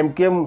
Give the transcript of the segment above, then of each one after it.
MQM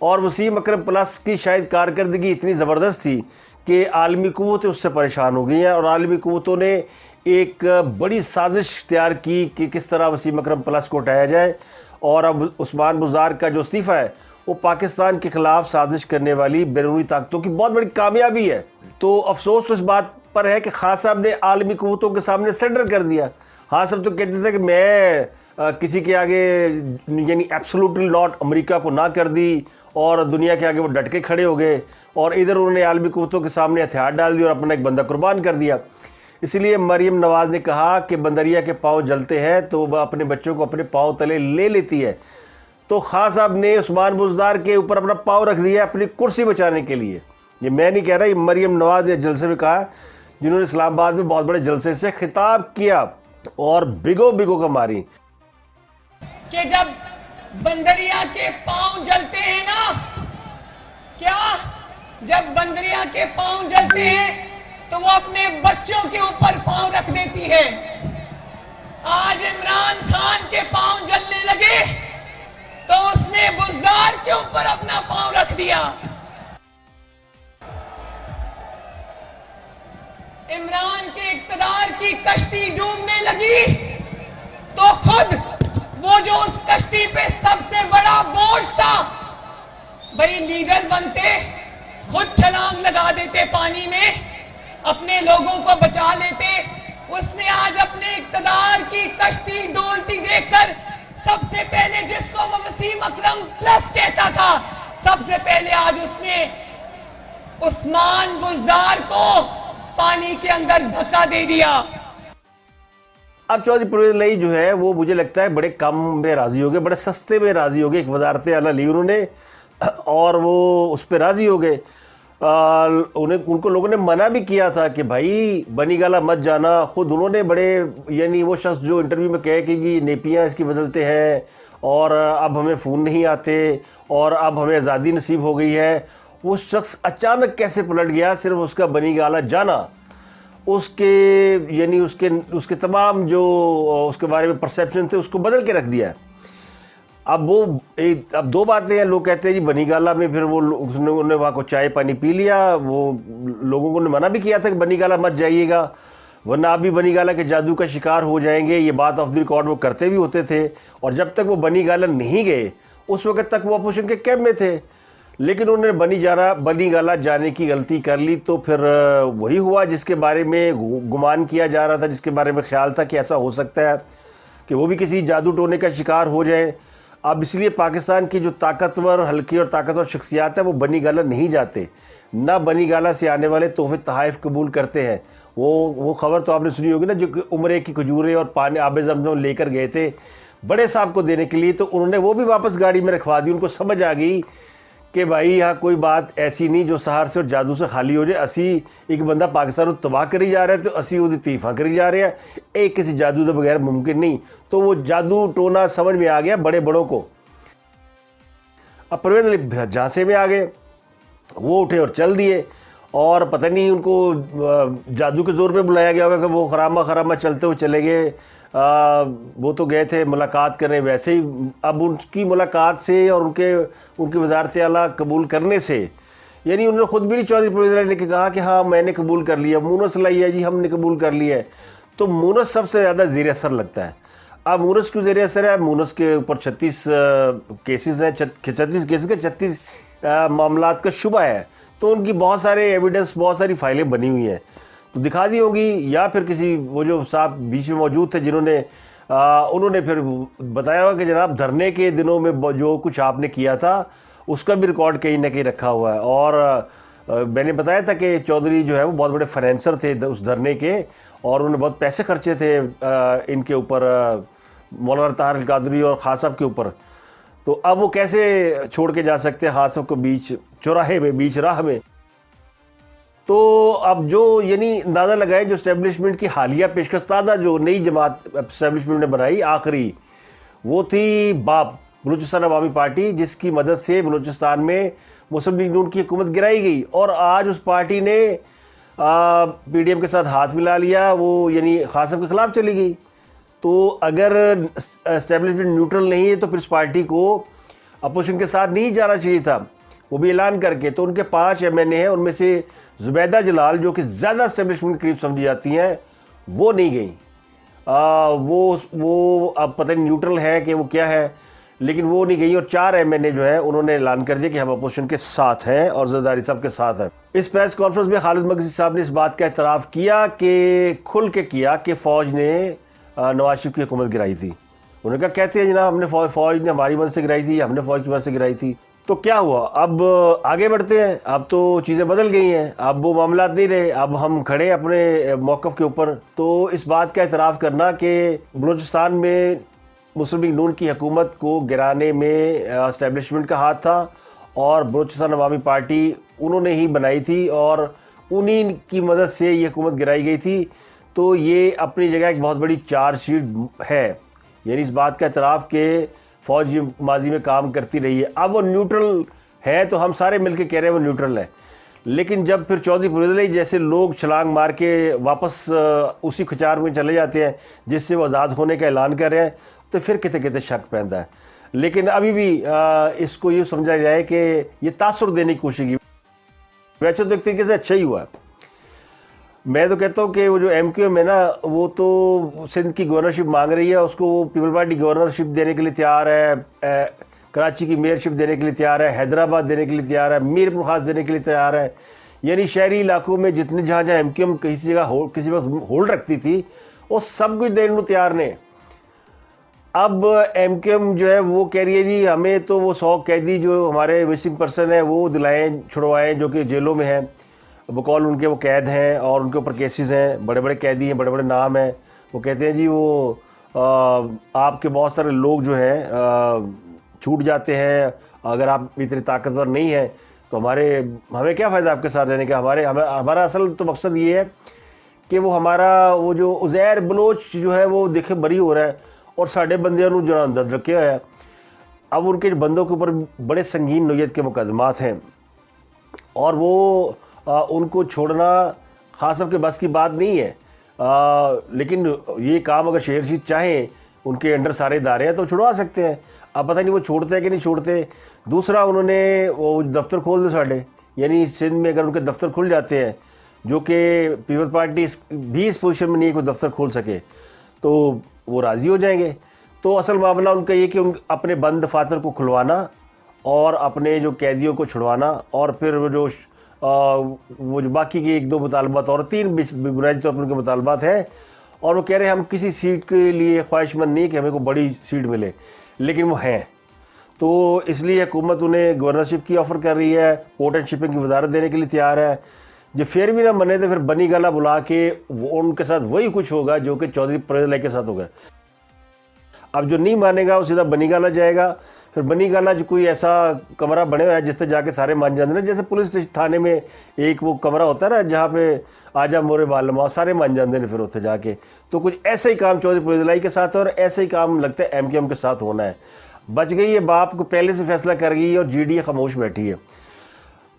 اور وسیم اکرم plus کی شاید کارکردگی اتنی زبردست تھی کہ عالمی قوتیں اس سے پریشان ہو گئی ہیں، اور عالمی قوتوں نے ایک بڑی سازش اختیار کی کہ کس طرح وسیم اکرم پلس کو ہٹایا جائے، اور اب عثمان بزدار کا جو استعفیٰ ہے وہ پاکستان کے خلاف سازش کرنے والی بیرونی طاقتوں کی بہت بڑی کامیابی ہے۔ تو افسوس تو اس بات پر ہے کہ خان صاحب نے عالمی قوتوں کے سامنے سرنڈر کر دیا۔ خان صاحب تو کہتے تھے کہ میں کسی کے آگے یعنی ایبسولوٹلی ناٹ امریکہ کو نہ کر دی، اور دنیا کے آگے وہ ڈٹ کے کھڑے ہو گئے، اور ادھر انہوں نے عالمی قوتوں کے سامنے ہتھیار ڈال دی اور اپنا ایک بندہ قربان کر دیا۔ اسی لیے مریم نواز نے کہا کہ بندریا کے پاؤں جلتے ہیں تو وہ اپنے بچوں کو اپنے پاؤں تلے لے لیتی ہے۔ تو خان صاحب نے عثمان بزدار کے اوپر اپنا پاؤں رکھ دیا اپنی کرسی بچانے کے لیے۔ یہ میں نہیں کہہ رہا، یہ مریم نواز نے جلسے میں کہا، جنہوں نے اسلام آباد میں بہت بڑے جلسے سے خطاب کیا اور بگو بگو کا ماری کہ جب بندریا کے پاؤں جلتے ہیں نا، کیا جب بندریا کے پاؤں جلتے ہیں تو وہ اپنے بچوں کے اوپر پاؤں رکھ دیتی ہے۔ آج عمران خان کے پاؤں جلنے لگے تو اس نے بزدار کے اوپر اپنا پاؤں رکھ دیا۔ عمران کے اقتدار کی کشتی ڈوبنے لگی تو خود وہ جو اس کشتی پہ سب سے بڑا بوجھ تھا، بھئی لیڈر بنتے، خود چھلانگ لگا دیتے پانی میں، اپنے لوگوں کو بچا لیتے۔ اس نے آج اپنے اقتدار کی کشتی ڈولتی دیکھ کر سب سے پہلے، جس کو وہ وسیم اکرم پلس کہتا تھا، سب سے پہلے آج اس نے عثمان بزدار کو پانی کے اندر دھکا دے دیا۔ اب چودھری پرویز الہی جو ہے وہ مجھے لگتا ہے بڑے کم میں راضی ہو گئے، بڑے سستے میں راضی ہو گئے۔ ایک وزارت اعلیٰ لی انہوں نے اور وہ اس پہ راضی ہو گئے۔ ان کو لوگوں نے منع بھی کیا تھا کہ بھائی بنی گالہ مت جانا۔ خود انہوں نے بڑے یعنی وہ شخص جو انٹرویو میں کہے کہ جی نیپیاں اس کی بدلتے ہیں اور اب ہمیں فون نہیں آتے اور اب ہمیں آزادی نصیب ہو گئی ہے، وہ شخص اچانک کیسے پلٹ گیا؟ صرف اس کا بنی گالہ جانا اس کے یعنی اس کے تمام جو اس کے بارے میں پرسیپشن تھے اس کو بدل کے رکھ دیا۔ اب دو باتیں ہیں، لوگ کہتے ہیں جی بنی گالہ میں پھر انہوں نے وہاں کو چائے پانی پی لیا، وہ لوگوں کو نے منع بھی کیا تھا کہ بنی گالہ مت جائیے گا ورنہ آپ بھی بنی گالہ کے جادو کا شکار ہو جائیں گے۔ یہ بات آف دی ریکارڈ وہ کرتے بھی ہوتے تھے، اور جب تک وہ بنی گالہ نہیں گئے اس وقت تک وہ اپوزیشن کے کیمپ میں تھے، لیکن انہوں نے بنی گالہ جانے کی غلطی کر لی تو پھر وہی ہوا جس کے بارے میں گمان کیا جا رہا تھا، جس کے بارے میں خیال تھا کہ ایسا ہو سکتا ہے کہ وہ بھی کسی جادو ٹونے کا شکار ہو جائیں۔ اب اس لیے پاکستان کی جو طاقتور ہلکی اور طاقتور شخصیات ہیں وہ بنی گالہ نہیں جاتے، نہ بنی گالہ سے آنے والے تحفے تحائف قبول کرتے ہیں۔ وہ خبر تو آپ نے سنی ہوگی نا، جو کہ عمرے کی کھجوریں اور پانی آب زمزم لے کر گئے تھے بڑے صاحب کو دینے کے لیے، تو انہوں نے وہ بھی واپس گاڑی میں رکھوا دی۔ ان کو سمجھ آ گئی کہ بھائی یہاں کوئی بات ایسی نہیں جو سحر سے اور جادو سے خالی ہو جائے۔ اسی ایک بندہ پاکستان کو تباہ کری جا رہے ہیں تو اسی وہ تیفا کری جا رہے ہیں، ایک کسی جادو کے بغیر ممکن نہیں۔ تو وہ جادو ٹونا سمجھ میں آ گیا بڑے بڑوں کو۔ اب پرویز علی جھانسے میں آ گئے، وہ اٹھے اور چل دیے، اور پتہ نہیں ان کو جادو کے زور پہ بلایا گیا ہوگا کہ وہ خرامہ چلتے ہوئے چلے گئے۔ وہ تو گئے تھے ملاقات کرنے، ویسے ہی اب ان کی ملاقات سے اور ان کی وزارت اعلیٰ قبول کرنے سے، یعنی انہوں نے خود بھی نہیں چودھری پرویز الہی نے کہا کہ ہاں میں نے قبول کر لیا، مونس لائی ہے جی ہم نے قبول کر لیا ہے، تو مونس سب سے زیادہ زیر اثر لگتا ہے۔ اب مونس کیوں زیر اثر ہے؟ مونس کے اوپر 36 کیسز ہیں، 36 کیسز کے 36 معاملات کا شبہ ہے، تو ان کی بہت سارے ایویڈنس، بہت ساری فائلیں بنی ہوئی ہیں، تو دکھا دی ہوگی، یا پھر کسی وہ جو صاحب بیچ میں موجود تھے انہوں نے پھر بتایا ہوگا کہ جناب دھرنے کے دنوں میں جو کچھ آپ نے کیا تھا اس کا بھی ریکارڈ کہیں نہ کہیں رکھا ہوا ہے۔ اور میں نے بتایا تھا کہ چودھری جو ہے وہ بہت بڑے فائنینسر تھے اس دھرنے کے، اور انہوں نے بہت پیسے خرچے تھے ان کے اوپر، مولانا طاہر القادری اور خان صاحب کے اوپر۔ تو اب وہ کیسے چھوڑ کے جا سکتے ہیں خان صاحب کو بیچ چوراہے میں، بیچ راہ میں؟ تو اب جو یعنی اندازہ لگائے جو اسٹیبلشمنٹ کی حالیہ پیشکش تازہ جو نئی جماعت اسٹیبلشمنٹ نے بنائی آخری، وہ تھی باپ بلوچستان عوامی پارٹی، جس کی مدد سے بلوچستان میں مسلم لیگ نون کی حکومت گرائی گئی، اور آج اس پارٹی نے پی ڈی ایم کے ساتھ ہاتھ ملا لیا، وہ یعنی خان صاحب کے خلاف چلی گئی۔ تو اگر اسٹیبلشمنٹ نیوٹرل نہیں ہے تو پھر اس پارٹی کو اپوزیشن کے ساتھ نہیں جانا چاہیے تھا وہ بھی اعلان کر کے. تو ان کے 5 MNA ہیں, ان میں سے زبیدہ جلال جو کہ زیادہ اسٹیبلشمنٹ کے قریب سمجھی جاتی ہیں وہ نہیں گئیں. وہ اب پتہ نہیں نیوٹرل ہے کہ وہ کیا ہے, لیکن وہ نہیں گئی. اور 4 MNA جو ہیں انہوں نے اعلان کر دیا کہ ہم اپوزیشن کے ساتھ ہیں اور زرداری صاحب کے ساتھ ہیں. اس پریس کانفرنس میں خالد مقدسی صاحب نے اس بات کا اعتراف کیا کہ کھل کے کیا کہ فوج نے نواز شریف کی حکومت گرائی تھی. انہوں نے کہا کہتے ہیں جناب ہم نے فوج نے ہماری مدد سے گرائی تھی, ہم نے فوج کی مدد سے گرائی تھی. تو کیا ہوا, اب آگے بڑھتے ہیں, اب تو چیزیں بدل گئی ہیں, اب وہ معاملات نہیں رہے, اب ہم کھڑے ہیں اپنے موقف کے اوپر. تو اس بات کا اعتراف کرنا کہ بلوچستان میں مسلم لیگ نون کی حکومت کو گرانے میں اسٹیبلشمنٹ کا ہاتھ تھا اور بلوچستان عوامی پارٹی انہوں نے ہی بنائی تھی اور انہی کی مدد سے یہ حکومت گرائی گئی تھی, تو یہ اپنی جگہ ایک بہت بڑی چارج شیٹ ہے. یعنی اس بات کا اعتراف کہ فوج ماضی میں کام کرتی رہی ہے. اب وہ نیوٹرل ہے تو ہم سارے مل کے کہہ رہے ہیں وہ نیوٹرل ہے, لیکن جب پھر چودھری پرویز الہی جیسے لوگ چھلانگ مار کے واپس اسی کھچار میں چلے جاتے ہیں جس سے وہ آزاد ہونے کا اعلان کر رہے ہیں, تو پھر کتے کتے شک پہنتا ہے. لیکن ابھی بھی اس کو یہ سمجھا جائے کہ یہ تاثر دینے کی کوشش کی. ویسے تو ایک طریقے سے اچھا ہی ہوا. میں تو کہتا ہوں کہ وہ جو MQM ہے نا وہ تو سندھ کی گورنرشپ مانگ رہی ہے, اس کو وہ پیپل پارٹی گورنرشپ دینے کے لیے تیار ہے, کراچی کی میئرشپ دینے کے لیے تیار ہے, حیدرآباد دینے کے لیے تیار ہے, میر پور خاص دینے کے لیے تیار ہے. یعنی شہری علاقوں میں جتنے جہاں MQM کسی جگہ کسی وقت ہولڈ رکھتی تھی وہ سب کچھ دینے کو تیار نے. اب MQM جو ہے وہ کہہ رہی ہے جی ہمیں تو وہ 100 قیدی جو ہمارے مسنگ پرسن ہیں وہ دلائیں چھڑوائیں جو کہ جیلوں میں ہیں, بقول ان کے وہ قید ہیں اور ان کے اوپر کیسز ہیں, بڑے بڑے قیدی ہیں, بڑے بڑے نام ہیں. وہ کہتے ہیں جی وہ آپ کے بہت سارے لوگ جو ہیں چھوٹ جاتے ہیں, اگر آپ اتنی طاقتور نہیں ہیں تو ہمیں کیا فائدہ آپ کے ساتھ رہنے کا. ہمارا اصل تو مقصد یہ ہے کہ وہ ہمارا وہ جو عزیر بلوچ جو ہے وہ دیکھے بری ہو رہا ہے اور ساڑھے بندیاں نو جڑا اندر رکھے ہوا ہے. اب ان کے بندوں کے اوپر بڑے سنگین نوعیت کے مقدمات ہیں اور وہ ان کو چھوڑنا خاص صاحب کے بس کی بات نہیں ہے, لیکن یہ کام اگر شہر شید چاہیں ان کے انڈر سارے ادارے ہیں تو چھڑوا سکتے ہیں. اب پتہ نہیں وہ چھوڑتے ہیں کہ نہیں چھوڑتے. دوسرا انہوں نے وہ دفتر کھول دو ساڑھے, یعنی سندھ میں اگر ان کے دفتر کھل جاتے ہیں جو کہ پیپل پارٹی بھی اس پوزیشن میں نہیں ہے کہ وہ دفتر کھول سکے تو وہ راضی ہو جائیں گے. تو اصل معاملہ ان کا یہ کہ ان اپنے بند دفاتر کو کھلوانا اور اپنے جو قیدیوں کو چھڑوانا اور پھر وہ جو باقی کے 1-2 مطالبات اور 3 بنیادی طور پر ان کے مطالبات ہیں, اور وہ کہہ رہے ہیں ہم کسی سیٹ کے لیے خواہش مند نہیں کہ ہمیں کوئی بڑی سیٹ ملے, لیکن وہ ہیں. تو اس لیے حکومت انہیں گورنرشپ کی آفر کر رہی ہے, پورٹ اینڈ شپنگ کی وزارت دینے کے لیے تیار ہے. جو پھر بھی نہ منے تو پھر بنی گالا بلا کے وہ ان کے ساتھ وہی کچھ ہوگا جو کہ چودھری پرویز الہی کے ساتھ ہوگا. اب جو نہیں مانے گا وہ سیدھا بنی گالا جائے گا. پھر بنی گالا جو کوئی ایسا کمرہ بنے ہوا ہے جس سے جا کے سارے مان جاندے ہیں, جیسے پولیس تھانے میں ایک وہ کمرہ ہوتا ہے نا جہاں پہ آجا مورے بالما سارے مان جاندے ہیں پھر اتنے جا کے. تو کچھ ایسا ہی کام چودھری پرویز الہی کے ساتھ ہے اور ایسا ہی کام لگتا ہے MQM کے ساتھ ہونا ہے. بچ گئی ہے, باپ کو پہلے سے فیصلہ کر گئی اور GDA خاموش بیٹھی ہے.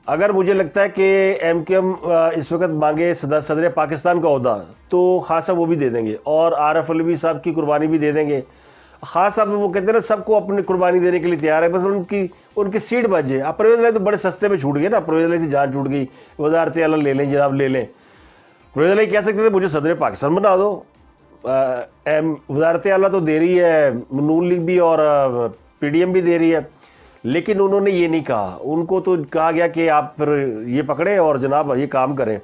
اگر مجھے لگتا ہے کہ MQM اس وقت مانگے صدر پاکستان کا عہدہ تو خاصا وہ بھی دے دیں گے اور RF علوی صاحب کی قربانی بھی دے دیں گے. خاص صاحب وہ کہتے ہیں نا سب کو اپنی قربانی دینے کے لیے تیار ہے, بس ان کی سیٹ بچ جائے. اب پرویز الہی تو بڑے سستے میں چھوٹ گئے نا, پرویز الہی سے جان چھوٹ گئی. وزارت اعلیٰ لے لیں جناب لے لیں. پرویز الہی کہہ سکتے تھے مجھے صدر پاکستان بنا دو, وزارت اعلیٰ تو دے رہی ہے نون لیگ بھی اور PDM بھی دے رہی ہے, لیکن انہوں نے یہ نہیں کہا. ان کو تو کہا گیا کہ آپ پھر یہ پکڑیں اور جناب یہ کام کریں,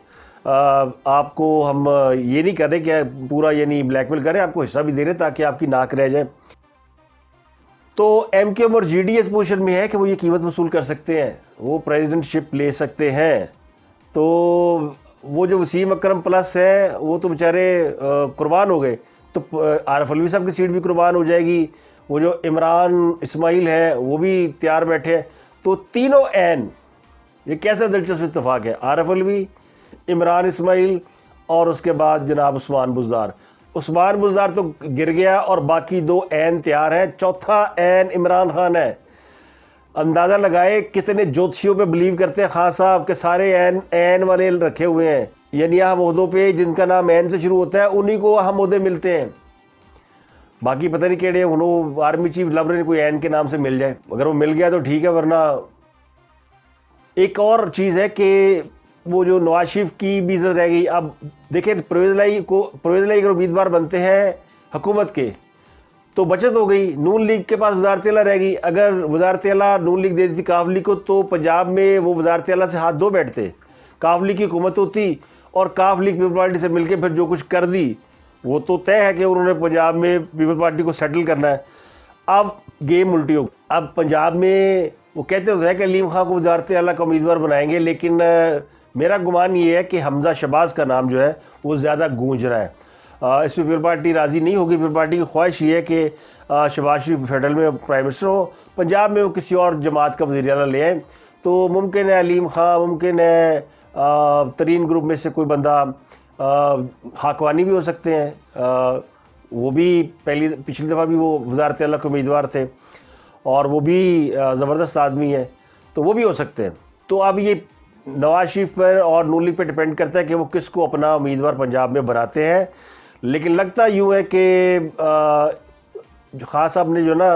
آپ کو ہم یہ نہیں کر رہے کہ پورا یعنی بلیک میل کریں, آپ کو حصہ بھی دے رہے تاکہ آپ کی ناک رہ جائے. تو MQM اور GDA اس پوزیشن میں ہے کہ وہ یہ قیمت وصول کر سکتے ہیں, وہ پریزیڈنٹ شپ لے سکتے ہیں. تو وہ جو وسیم اکرم پلس ہے وہ تو بیچارے قربان ہو گئے, تو RF علوی صاحب کی سیٹ بھی قربان ہو جائے گی. وہ جو عمران اسماعیل ہے وہ بھی تیار بیٹھے ہیں. تو تینوں عین, یہ کیسا دلچسپ اتفاق ہے, RF علوی, عمران اسماعیل اور اس کے بعد جناب عثمان بزدار. عثمان بزدار تو گر گیا اور باقی 2 عین تیار ہیں, چوتھا عین عمران خان ہے. اندازہ لگائے کتنے جوتشیوں پہ بلیو کرتے ہیں خان صاحب کے سارے عین والے رکھے ہوئے ہیں. یعنی اہم عہدوں پہ جن کا نام عین سے شروع ہوتا ہے انہی کو اہم عہدے ملتے ہیں. باقی پتہ نہیں کہڑے انہوں آرمی چیف لب رہے ہیں کوئی این کے نام سے مل جائے, اگر وہ مل گیا تو ٹھیک ہے, ورنہ ایک اور چیز ہے کہ وہ جو نواز شریف کی بھی عزت رہ گئی. اب دیکھیں پرویز الہی اگر امیدوار بنتے ہیں حکومت کے تو بچت ہو گئی, نون لیگ کے پاس وزارت اعلیٰ رہ گئی. اگر وزارت اعلیٰ نون لیگ دے دیتی کاف لیگ کو تو پنجاب میں وہ وزارت اعلیٰ سے ہاتھ دھو بیٹھتے, کاف لیگ کی حکومت ہوتی اور کاف لیگ پیپل پارٹی سے مل کے پھر جو کچھ کر دی وہ تو طے ہے کہ انہوں نے پنجاب میں پیپل پارٹی کو سیٹل کرنا ہے. اب گیم الٹی ہو, اب پنجاب میں وہ کہتے ہوتے ہیں کہ علیم خان کو وزارت اعلیٰ کا امیدوار بنائیں گے, لیکن میرا گمان یہ ہے کہ حمزہ شہباز کا نام جو ہے وہ زیادہ گونج رہا ہے. اس پہ پیپل پارٹی راضی نہیں ہوگی. پیپل پارٹی کی خواہش یہ ہے کہ شہباز شریف فیڈرل میں پرائم منسٹر ہو, پنجاب میں وہ کسی اور جماعت کا وزیر اعلیٰ لے آئیں تو ممکن ہے علیم خان, ممکن ہے ترین گروپ میں سے کوئی بندہ, خاکوانی بھی ہو سکتے ہیں, وہ بھی پچھلی دفعہ بھی وہ وزارت اعلیٰ کے امیدوار تھے اور وہ بھی زبردست آدمی ہے, تو وہ بھی ہو سکتے ہیں. تو اب یہ نواز شریف پر اور نون لیگ پہ ڈپینڈ کرتا ہے کہ وہ کس کو اپنا امیدوار پنجاب میں بناتے ہیں. لیکن لگتا یوں ہے کہ خان صاحب نے جو نا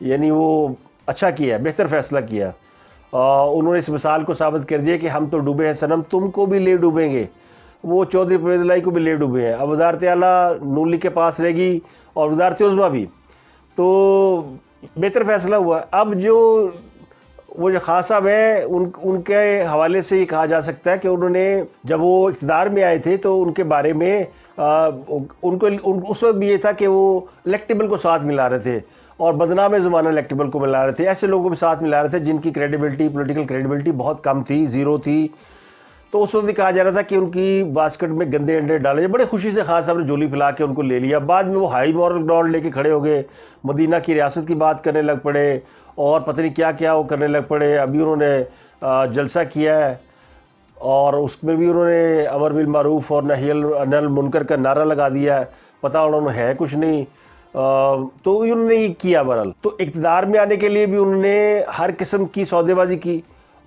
یعنی وہ اچھا کیا ہے, بہتر فیصلہ کیا. انہوں نے اس مثال کو ثابت کر دیا کہ ہم تو ڈوبے ہیں صنم, تم کو بھی لے ڈوبیں گے. وہ چودھری پرویز الہی کو بھی لے ڈوبے ہیں. اب وزارت اعلیٰ نون لیگ کے پاس رہے گی اور وزارت عظمیٰ بھی, تو بہتر فیصلہ ہوا. اب وہ جو خان صاحب ہیں ان کے حوالے سے یہ کہا جا سکتا ہے کہ انہوں نے جب وہ اقتدار میں آئے تھے تو ان کے بارے میں ان کو اس وقت بھی یہ تھا کہ وہ الیکٹیبل کو ساتھ ملا رہے تھے اور بدنام زمانہ الیکٹیبل کو ملا رہے تھے. ایسے لوگوں کو بھی ساتھ ملا رہے تھے جن کی کریڈیبلٹی, پولیٹیکل کریڈیبلٹی بہت کم تھی, زیرو تھی. تو اس وقت بھی کہا جا رہا تھا کہ ان کی باسکٹ میں گندے انڈے ڈالے جائے. بڑے خوشی سے خان صاحب نے جولی پھیلا کے ان کو لے لیا. بعد میں وہ ہائی مورل گراؤنڈ لے کے کھڑے ہو گئے, مدینہ کی ریاست کی بات کرنے لگ پڑے اور پتہ نہیں کیا کیا وہ کرنے لگ پڑے. ابھی انہوں نے جلسہ کیا ہے اور اس میں بھی انہوں نے امر بالمعروف اور نہی عن المنکر کا نعرہ لگا دیا ہے. پتہ انہوں نے ہے کچھ نہیں, تو انہوں نے یہ کیا. بہرحال تو اقتدار میں آنے کے لیے بھی انہوں نے ہر قسم کی سودے بازی کی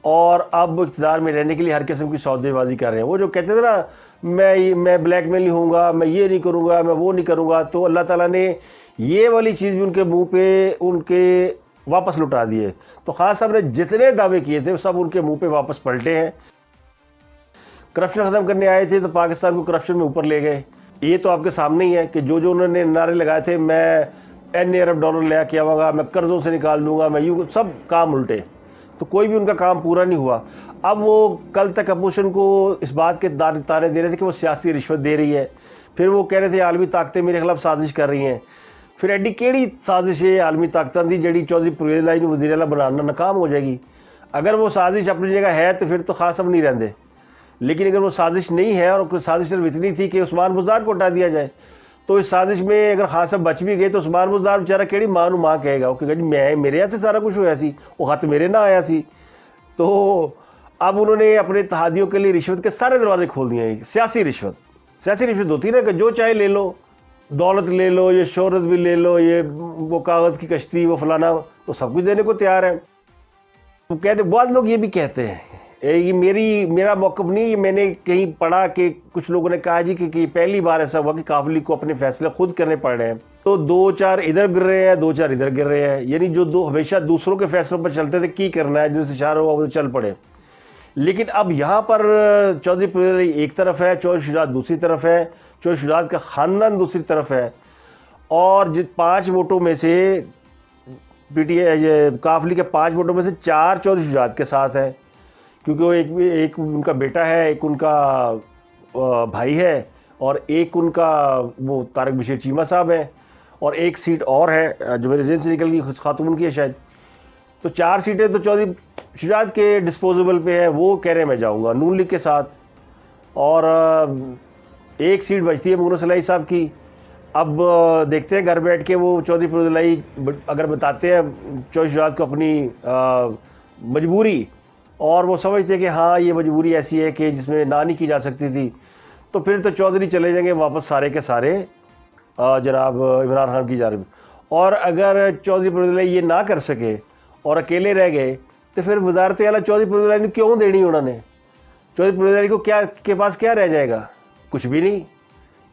اور اب اقتدار میں رہنے کے لیے ہر قسم کی سودے بازی کر رہے ہیں. وہ جو کہتے تھے نا میں بلیک میل نہیں ہوں گا, میں یہ نہیں کروں گا, میں وہ نہیں کروں گا, تو اللہ تعالیٰ نے یہ والی چیز بھی ان کے منہ پہ ان کے واپس لٹا دیے. تو خان صاحب نے جتنے دعوے کیے تھے وہ سب ان کے منہ پہ واپس پلٹے ہیں. کرپشن ختم کرنے آئے تھے تو پاکستان کو کرپشن میں اوپر لے گئے. یہ تو آپ کے سامنے ہی ہے کہ جو انہوں نے نعرے لگائے تھے, میں $N ارب لے کے آؤں گا, میں قرضوں سے نکال دوں گا, میں یوں, سب کام الٹے. تو کوئی بھی ان کا کام پورا نہیں ہوا. اب وہ کل تک اپوزیشن کو اس بات کے تانے دے رہے تھے کہ وہ سیاسی رشوت دے رہی ہے, پھر وہ کہہ رہے تھے عالمی طاقتیں میرے خلاف سازش کر رہی ہیں. پھر ایڈی کیڑی سازش ہے عالمی طاقتوں کی جڑی چودھری پرویز الہی نے وزیر اعلیٰ بنانا ناکام ہو جائے گی. اگر وہ سازش اپنی جگہ ہے تو پھر تو خان صاحب نہیں رہتے, لیکن اگر وہ سازش نہیں ہے اور سازش صرف اتنی تھی کہ عثمان بزدار کو ہٹا دیا جائے, تو اس سازش میں اگر خان صاحب بچ بھی گئے تو عثمان بزدار بیچارہ کیڑی ماں کہے گا, وہ کہے گا جی میرے یہاں سے سارا کچھ ہوا سی, وہ خط میرے نہ آیا سی. تو اب انہوں نے اپنے اتحادیوں کے لیے رشوت کے سارے دروازے کھول دیے ہیں. سیاسی رشوت ہوتی ہے نا کہ جو چاہے لے لو, دولت لے لو, یہ شہرت بھی لے لو, یہ وہ کاغذ کی کشتی, وہ فلانا, تو سب کچھ دینے کو تیار ہے. تو کہتے بعض لوگ یہ بھی کہتے ہیں, یہ میرا موقف نہیں, یہ میں نے کہیں پڑھا کہ کچھ لوگوں نے کہا جی کہ پہلی بار ایسا ہوا کہ کاف لیگ کو اپنے فیصلے خود کرنے پڑ رہے ہیں. تو 2-4 ادھر گر رہے ہیں, 2-4 ادھر گر رہے ہیں. یعنی جو ہمیشہ دوسروں کے فیصلوں پر چلتے تھے کی کرنا ہے, جن سے اشارہ ہوا وہ چل پڑے. لیکن اب یہاں پر چودھری پرویز الہی ایک طرف ہے, چودھری شجاعت دوسری طرف ہے, چودھری شجاعت کا خاندان دوسری طرف ہے, اور 5 ووٹوں میں سے پی ٹی آئی کاف لیگ کے 5 ووٹوں میں سے 4 چودھری شجاعت کے ساتھ ہیں, کیونکہ وہ ایک ان کا بیٹا ہے, ایک ان کا بھائی ہے, اور ایک ان کا وہ طارق بشیر چیمہ صاحب ہیں, اور ایک سیٹ اور ہے جو میرے ذہن سے نکل گئی, خاتون کی ہے شاید. تو 4 سیٹیں تو چودھری شجاعت کے ڈسپوزیبل پہ ہیں, وہ کہہ رہے میں جاؤں گا نون لیگ کے ساتھ. اور ایک سیٹ بچتی ہے مونس الہی صاحب کی. اب دیکھتے ہیں گھر بیٹھ کے وہ چودھری پرویز الہی اگر بتاتے ہیں چودھری شجاعت کو اپنی مجبوری, اور وہ سمجھتے ہیں کہ ہاں یہ مجبوری ایسی ہے کہ جس میں نہ نہیں کی جا سکتی تھی, تو پھر تو چودھری چلے جائیں گے واپس سارے کے سارے جناب عمران خان کی جانب. اور اگر چودھری پرویز الہی یہ نہ کر سکے اور اکیلے رہ گئے تو پھر وزارت اعلیٰ چودھری پرویز الہی نے کیوں دینی؟ انہوں نے چودھری پرویز الہی کو کے پاس کیا رہ جائے گا؟ کچھ بھی نہیں.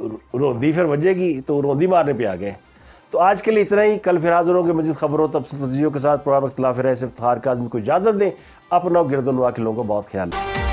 روندی پھر بجے گی تو روندی مارنے پہ آ گئے. تو آج کے لیے اتنا ہی. کل پھر حاضر ہوں گے مزید خبروں تفصیلیوں کے ساتھ. پروگرام اختلاف رائے سے افتخار کاظمی کو اجازت دیں. اپنا گرد و نواح کے لوگوں کا بہت خیال رکھیں.